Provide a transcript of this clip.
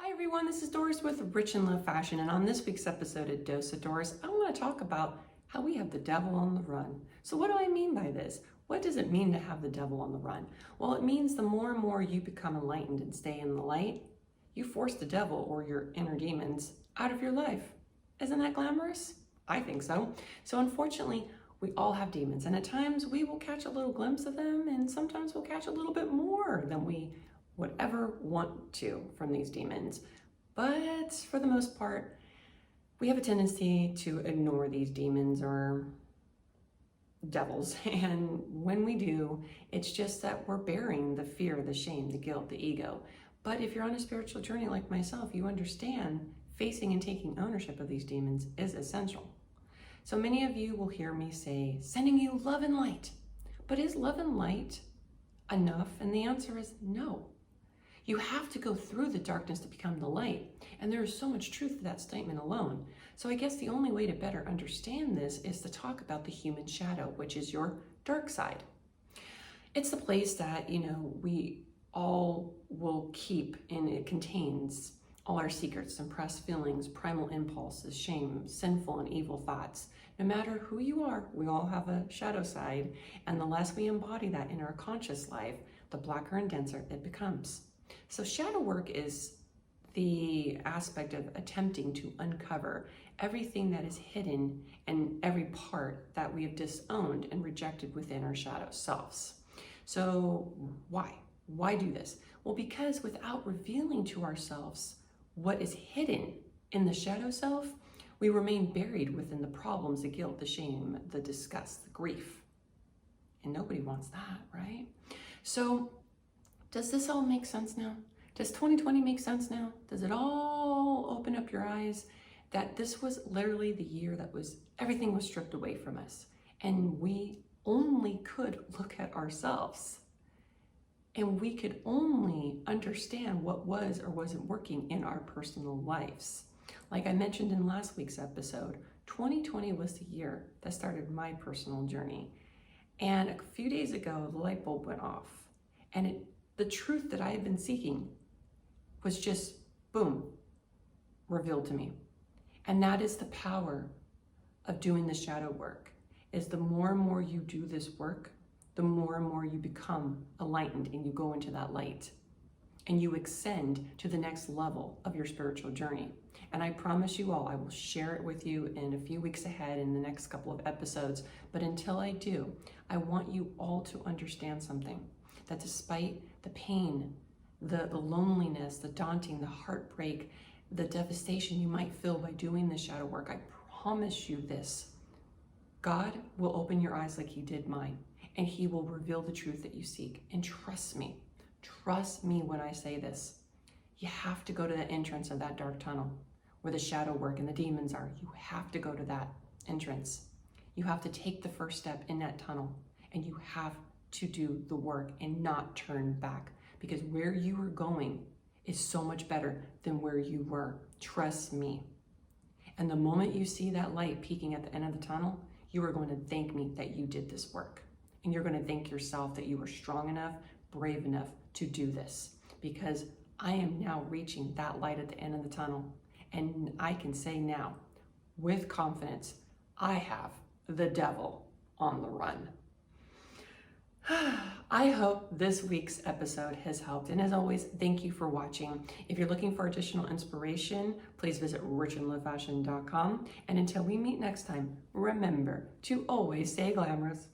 Hi everyone, this is Doris with Rich and Love Fashion, and on this week's episode of Dose of Doris, I want to talk about how we have the devil on the run. So what do I mean by this? What does it mean to have the devil on the run? Well, it means the more and more you become enlightened and stay in the light, you force the devil or your inner demons out of your life. Isn't that glamorous? I think so. So unfortunately, we all have demons, and at times we will catch a little glimpse of them, and sometimes we'll catch a little bit more than we would ever want to from these demons. But for the most part, we have a tendency to ignore these demons or devils. And when we do, it's just that we're bearing the fear, the shame, the guilt, the ego. But if you're on a spiritual journey like myself, you understand facing and taking ownership of these demons is essential. So many of you will hear me say, sending you love and light. But is love and light enough? And the answer is no. You have to go through the darkness to become the light. And there is so much truth to that statement alone. So I guess the only way to better understand this is to talk about the human shadow, which is your dark side. It's the place that, we all will keep, and it contains all our secrets, suppressed feelings, primal impulses, shame, sinful and evil thoughts. No matter who you are, we all have a shadow side. And the less we embody that in our conscious life, the blacker and denser it becomes. So shadow work is the aspect of attempting to uncover everything that is hidden and every part that we have disowned and rejected within our shadow selves. So why? Why do this? Well, because without revealing to ourselves what is hidden in the shadow self, we remain buried within the problems, the guilt, the shame, the disgust, the grief. And nobody wants that, right? So does this all make sense now? Does 2020 make sense now? Does it all open up your eyes that this was literally the year that everything was stripped away from us, and we only could look at ourselves, and we could only understand what was or wasn't working in our personal lives. Like I mentioned in last week's episode, 2020 was the year that started my personal journey. And a few days ago, the light bulb went off, and the truth that I had been seeking was just, boom, revealed to me. And that is the power of doing the shadow work, is the more and more you do this work, the more and more you become enlightened and you go into that light and you ascend to the next level of your spiritual journey. And I promise you all, I will share it with you in a few weeks ahead in the next couple of episodes. But until I do, I want you all to understand something, that despite the pain, the loneliness, the daunting, the heartbreak, the devastation you might feel by doing the shadow work, I promise you this: God will open your eyes like he did mine, and he will reveal the truth that you seek. And trust me when I say this, you have to go to the entrance of that dark tunnel where the shadow work and the demons are. You have to go to that entrance. You have to take the first step in that tunnel, and you have to do the work and not turn back, because where you are going is so much better than where you were. Trust me. And the moment you see that light peeking at the end of the tunnel, you are going to thank me that you did this work. And you're going to thank yourself that you were strong enough, brave enough to do this, because I am now reaching that light at the end of the tunnel. And I can say now, with confidence, I have the devil on the run. I hope this week's episode has helped. And as always, thank you for watching. If you're looking for additional inspiration, please visit richandlovefashion.com. And until we meet next time, remember to always stay glamorous.